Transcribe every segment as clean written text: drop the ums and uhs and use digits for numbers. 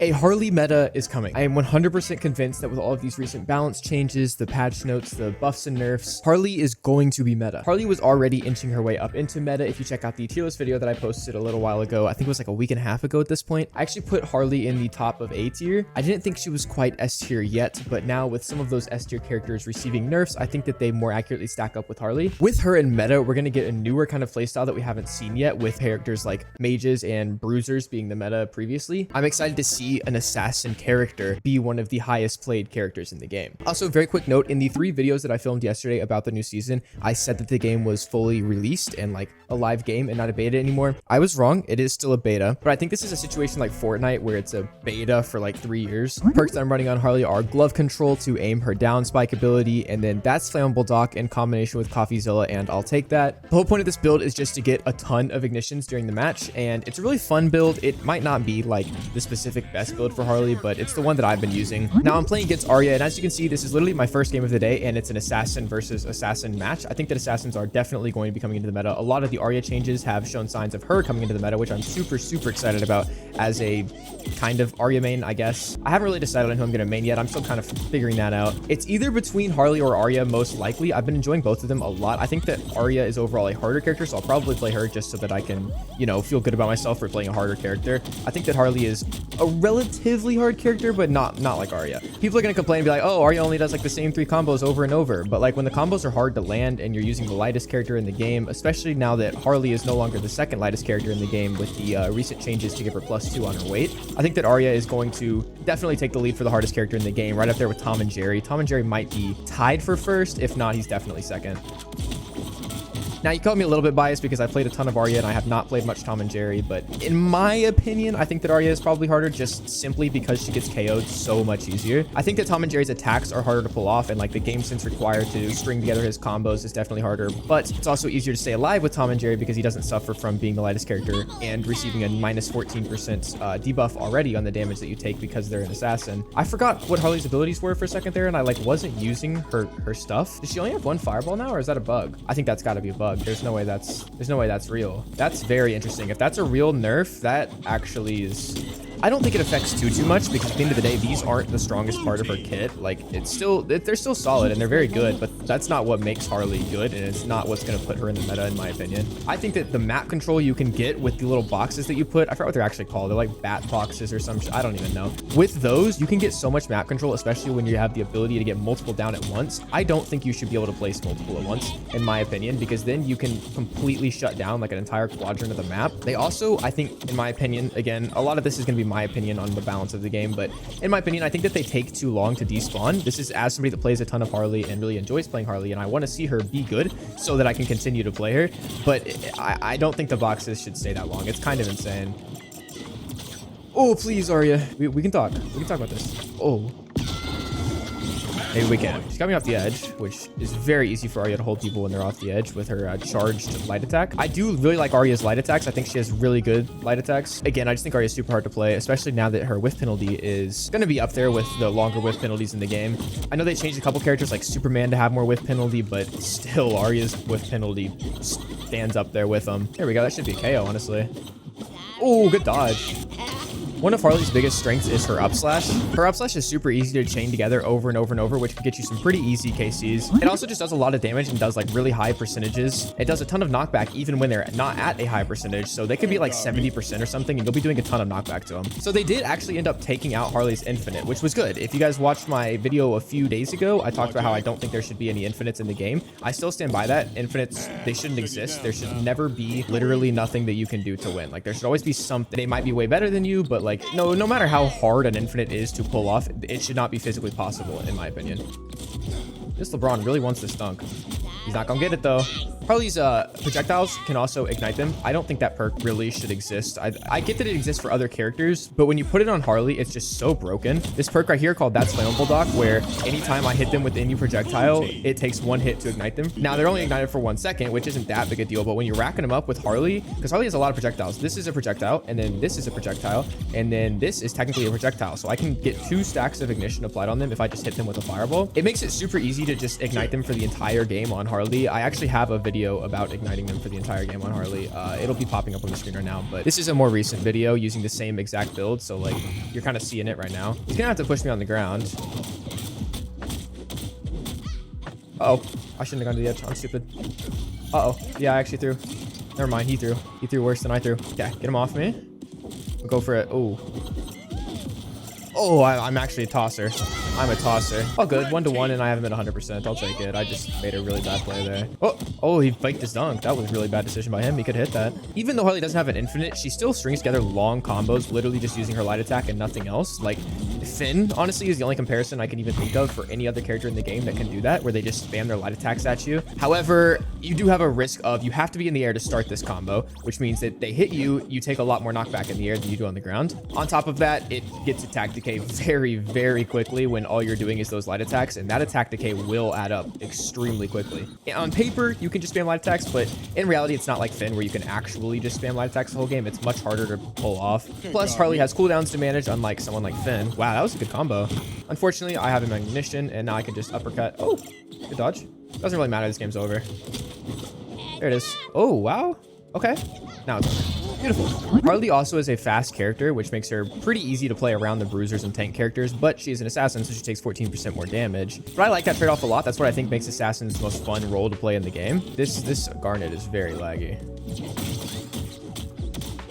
A Harley meta is coming. I am 100% convinced that with all of these recent balance changes, the patch notes, the buffs and nerfs, Harley is going to be meta. Harley was already inching her way up into meta. If you check out the tier list video that I posted a little while ago, I think it was like a week and a half ago at this point, I actually put Harley in the top of A tier. I didn't think she was quite S tier yet, but now with some of those S tier characters receiving nerfs, I think that they more accurately stack up with Harley. With her in meta, we're going to get a newer kind of playstyle that we haven't seen yet with characters like mages and bruisers being the meta previously. I'm excited to see an assassin character be one of the highest played characters in the game. Also, very quick note, in the 3 videos that I filmed yesterday about the new season, I said that the game was fully released and like a live game and not a beta anymore. I was wrong. It is still a beta, but I think this is a situation like Fortnite where it's a beta for like 3 years. Perks that I'm running on Harley are glove control to aim her down spike ability, and then that's flammable dock in combination with CoffeeZilla, and I'll take that. The whole point of this build is just to get a ton of ignitions during the match, and it's a really fun build. It might not be like the specific best build for Harley, but it's the one that I've been using. Now I'm playing against Arya, and as you can see, this is literally my first game of the day, and it's an assassin versus assassin match. I think that assassins are definitely going to be coming into the meta. A lot of the Arya changes have shown signs of her coming into the meta, which I'm super excited about as a kind of Arya main, I guess. I haven't really decided on who I'm going to main yet. I'm still kind of figuring that out. It's either between Harley or Arya, most likely. I've been enjoying both of them a lot. I think that Arya is overall a harder character, so I'll probably play her just so that I can, you know, feel good about myself for playing a harder character. I think that Harley is a relatively hard character, but not like Arya. People are going to complain and be like, oh, Arya only does like the same 3 combos over and over. But like when the combos are hard to land and you're using the lightest character in the game, especially now that Harley is no longer the second lightest character in the game with the recent changes to give her +2 on her weight, I think that Arya is going to definitely take the lead for the hardest character in the game, right up there with Tom and Jerry. Tom and Jerry might be tied for first. If not, he's definitely second. Now, you call me a little bit biased because I played a ton of Arya and I have not played much Tom and Jerry, but in my opinion, I think that Arya is probably harder just simply because she gets KO'd so much easier. I think that Tom and Jerry's attacks are harder to pull off, and like the game sense required to string together his combos is definitely harder, but it's also easier to stay alive with Tom and Jerry because he doesn't suffer from being the lightest character and receiving a -14% debuff already on the damage that you take because they're an assassin. I forgot what Harley's abilities were for a second there, and I like wasn't using her stuff. Does she only have 1 fireball now, or is that a bug? I think that's got to be a bug. There's no way that's real. That's very interesting. If that's a real nerf, that actually is... I don't think it affects too much because at the end of the day, these aren't the strongest part of her kit. Like they're still solid and they're very good, but that's not what makes Harley good, and it's not what's going to put her in the meta, in my opinion. I think that the map control you can get with the little boxes that you put, I forgot what they're actually called. They're like bat boxes or some I don't even know. With those, you can get so much map control, especially when you have the ability to get multiple down at once. I don't think you should be able to place multiple at once, in my opinion, because then you can completely shut down like an entire quadrant of the map. They also, I think, in my opinion, again, a lot of this is going to be my opinion on the balance of the game, but in my opinion, I think that they take too long to despawn. This is as somebody that plays a ton of Harley and really enjoys playing Harley, and I want to see her be good so that I can continue to play her, but I don't think the boxes should stay that long. It's kind of insane. Oh, please, Arya. We can talk. We can talk about this. Oh. Maybe we can. She got me off the edge, which is very easy for Arya to hold people when they're off the edge with her charged light attack. I do really like Arya's light attacks. I think she has really good light attacks. Again, I just think Arya's super hard to play, especially now that her whiff penalty is going to be up there with the longer whiff penalties in the game. I know they changed a couple characters like Superman to have more whiff penalty, but still Arya's whiff penalty stands up there with them. There we go. That should be a KO, honestly. Oh, good dodge. One of Harley's biggest strengths is her up slash. Her up slash is super easy to chain together over and over and over, which can get you some pretty easy KCs. It also just does a lot of damage and does like really high percentages. It does a ton of knockback even when they're not at a high percentage. So they could be like 70% or something, and you'll be doing a ton of knockback to them. So they did actually end up taking out Harley's infinite, which was good. If you guys watched my video a few days ago, I talked about how I don't think there should be any infinites in the game. I still stand by that. Infinites, they shouldn't exist. There should never be literally nothing that you can do to win. Like there should always be something. They might be way better than you, but like no matter how hard an infinite is to pull off, it should not be physically possible, in my opinion. This LeBron really wants this dunk. He's not gonna get it though. Harley's projectiles can also ignite them. I don't think that perk really should exist. I get that it exists for other characters, but when you put it on Harley, it's just so broken. This perk right here called That's Flammable Dock, where anytime I hit them with any projectile, it takes 1 hit to ignite them. Now, they're only ignited for 1 second, which isn't that big a deal, but when you're racking them up with Harley, because Harley has a lot of projectiles. This is a projectile, and then this is a projectile, and then this is technically a projectile. So I can get 2 stacks of ignition applied on them if I just hit them with a fireball. It makes it super easy to just ignite them for the entire game on Harley. I actually have a video video about igniting them for the entire game on Harley. It'll be popping up on the screen right now, but this is a more recent video using the same exact build. So like you're kind of seeing it right now. He's gonna have to push me on the ground. Uh-oh, I shouldn't have gone to the edge. I'm stupid. Uh-oh, yeah, I actually threw. Never mind, he threw. He threw worse than I threw. Okay, get him off me. We'll go for it. Oh. Oh, I'm actually a tosser. I'm a tosser. All good. 1-to-1, and I haven't been 100%. I'll take it. I just made a really bad play there. Oh, he faked his dunk. That was a really bad decision by him. He could hit that. Even though Harley doesn't have an infinite, she still strings together long combos, literally just using her light attack and nothing else. Like, Finn, honestly, is the only comparison I can even think of for any other character in the game that can do that, where they just spam their light attacks at you. However, you do have a risk of you have to be in the air to start this combo, which means that they hit you, you take a lot more knockback in the air than you do on the ground. On top of that, it gets attack decay very, very quickly when all you're doing is those light attacks, and that attack decay will add up extremely quickly. On paper, you can just spam light attacks, but in reality, it's not like Finn where you can actually just spam light attacks the whole game. It's much harder to pull off. Plus, Harley has cooldowns to manage, unlike someone like Finn. Wow, that was a good combo. Unfortunately, I have a magnificent, and now I can just uppercut. Oh, good dodge. Doesn't really matter. This game's over. There it is. Oh, wow. Okay. Now it's over. Beautiful. Harley also is a fast character, which makes her pretty easy to play around the bruisers and tank characters, but she is an assassin, so she takes 14% more damage. But I like that trade-off a lot. That's what I think makes Assassin's the most fun role to play in the game. This Garnet is very laggy.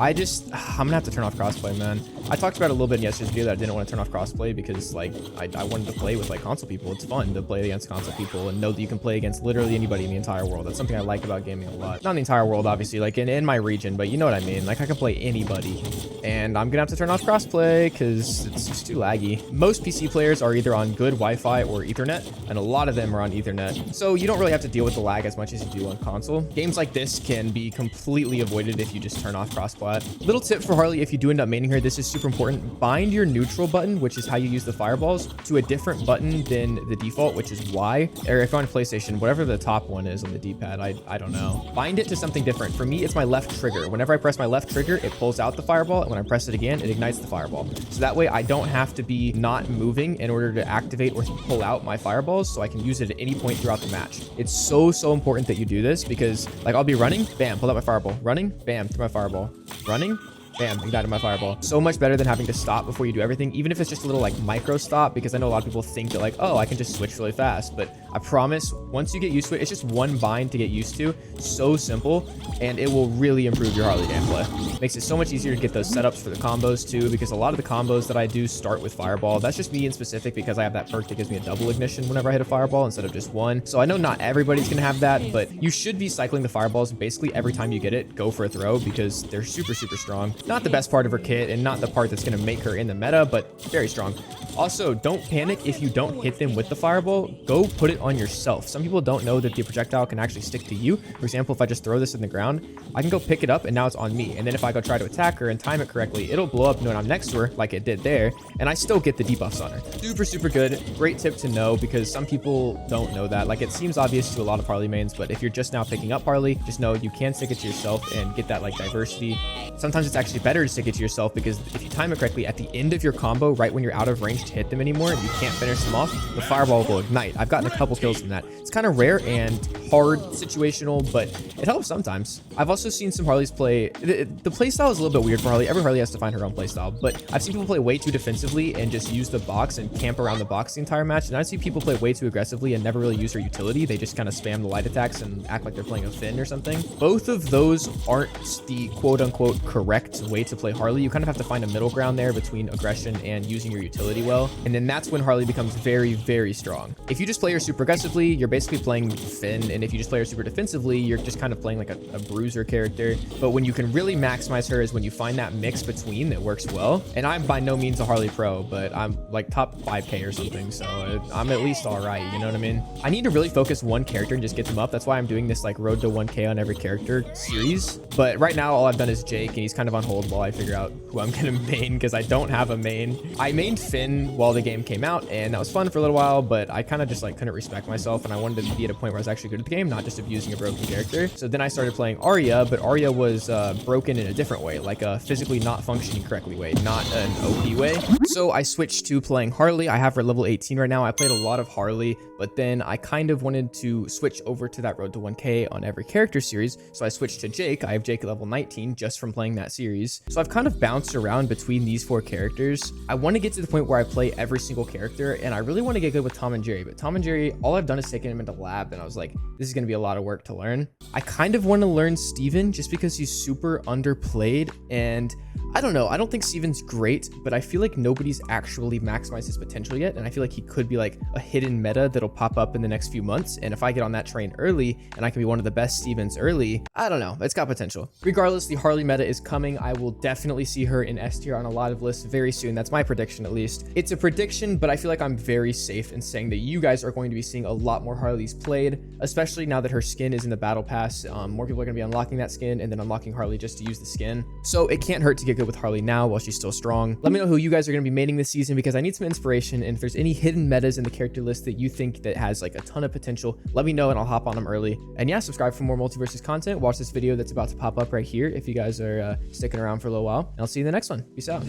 I'm gonna have to turn off crossplay, man. I talked about it a little bit in yesterday's video that I didn't want to turn off crossplay because like I wanted to play with like console people. It's fun to play against console people and know that you can play against literally anybody in the entire world. That's something I like about gaming a lot. Not in the entire world, obviously, like in my region, but you know what I mean. Like I can play anybody, and I'm gonna have to turn off crossplay because it's just too laggy. Most PC players are either on good Wi-Fi or Ethernet, and a lot of them are on Ethernet. So you don't really have to deal with the lag as much as you do on console. Games like this can be completely avoided if you just turn off crossplay. Little tip for Harley, if you do end up maining her, this is super important. Bind your neutral button, which is how you use the fireballs, to a different button than the default, which is Y. Or if you're on PlayStation, whatever the top one is on the D-pad, I don't know. Bind it to something different. For me, it's my left trigger. Whenever I press my left trigger, it pulls out the fireball, and when I press it again, it ignites the fireball. So that way I don't have to be not moving in order to activate or pull out my fireballs, so I can use it at any point throughout the match. It's so important that you do this because like I'll be running, bam, pull out my fireball. Running, bam, through my fireball. Running, bam, ignited my fireball. So much better than having to stop before you do everything, even if it's just a little like micro stop, because I know a lot of people think that like, oh, I can just switch really fast. But I promise, once you get used to it, it's just one bind to get used to. So simple, and it will really improve your Harley gameplay. Makes it so much easier to get those setups for the combos too, because a lot of the combos that I do start with fireball. That's just me in specific because I have that perk that gives me a double ignition whenever I hit a fireball instead of just one. So I know not everybody's gonna have that, but you should be cycling the fireballs basically every time you get it. Go for a throw because they're super strong. Not the best part of her kit and not the part that's going to make her in the meta, but very strong. Also, don't panic if you don't hit them with the fireball. Go put it on yourself. Some people don't know that the projectile can actually stick to you. For example, if I just throw this in the ground, I can go pick it up and now it's on me. And then if I go try to attack her and time it correctly, it'll blow up when I'm next to her like it did there. And I still get the debuffs on her. Super good. Great tip to know because some people don't know that. Like it seems obvious to a lot of Harley mains, but if you're just now picking up Harley, just know you can stick it to yourself and get that like diversity. Sometimes it's actually better to stick it to yourself because if you time it correctly at the end of your combo, right when you're out of range to hit them anymore, and you can't finish them off, the fireball will ignite. I've gotten a couple kills from that. It's kind of rare and hard situational, but it helps sometimes. I've also seen some Harleys play, the playstyle is a little bit weird for Harley. Every Harley has to find her own playstyle, but I've seen people play way too defensively and just use the box and camp around the box the entire match. And I've seen people play way too aggressively and never really use her utility. They just kind of spam the light attacks and act like they're playing a Finn or something. Both of those aren't the quote unquote correct way to play Harley. You kind of have to find a middle ground there between aggression and using your utility well. And then that's when Harley becomes very strong. If you just play her super aggressively, you're basically playing Finn. And if you just play her super defensively, you're just kind of playing like a bruiser character. But when you can really maximize her is when you find that mix between that works well. And I'm by no means a Harley pro, but I'm like top 5K or something. So I'm at least all right. You know what I mean? I need to really focus one character and just get them up. That's why I'm doing this like road to 1K on every character series. But right now, all I've done is Jake and he's kind of on hold while I figure out who I'm gonna main, because I don't have a main. I mained Finn while the game came out, and that was fun for a little while, but I kind of just like couldn't respect myself, and I wanted to be at a point where I was actually good at the game, not just abusing a broken character. So then I started playing Arya, but Arya was broken in a different way, like a physically not functioning correctly way, not an OP way. So I switched to playing Harley. I have her level 18 right now. I played a lot of Harley, but then I kind of wanted to switch over to that road to 1K on every character series. So I switched to Jake. I have Jake at level 19 just from playing that series. So I've kind of bounced around between these 4 characters. I want to get to the point where I play every single character, and I really want to get good with Tom and Jerry, but Tom and Jerry, all I've done is taken him into lab, and I was like, this is going to be a lot of work to learn. I kind of want to learn Steven just because he's super underplayed, and I don't know. I don't think Steven's great, but I feel like nobody's actually maximized his potential yet, and I feel like he could be like a hidden meta that'll pop up in the next few months, and if I get on that train early and I can be one of the best Stevens early, I don't know. It's got potential. Regardless, the Harley meta is coming. I will definitely see her in S tier on a lot of lists very soon. That's my prediction, at least. It's a prediction, but I feel like I'm very safe in saying that you guys are going to be seeing a lot more Harleys played, especially now that her skin is in the battle pass. More people are going to be unlocking that skin and then unlocking Harley just to use the skin. So it can't hurt to get good with Harley now while she's still strong. Let me know who you guys are going to be maining this season, because I need some inspiration, and if there's any hidden metas in the character list that you think that has like a ton of potential, let me know and I'll hop on them early. And yeah, subscribe for more MultiVersus content. Watch this video that's about to pop up right here if you guys are sticking around for a little while, and I'll see you in the next one. Peace out.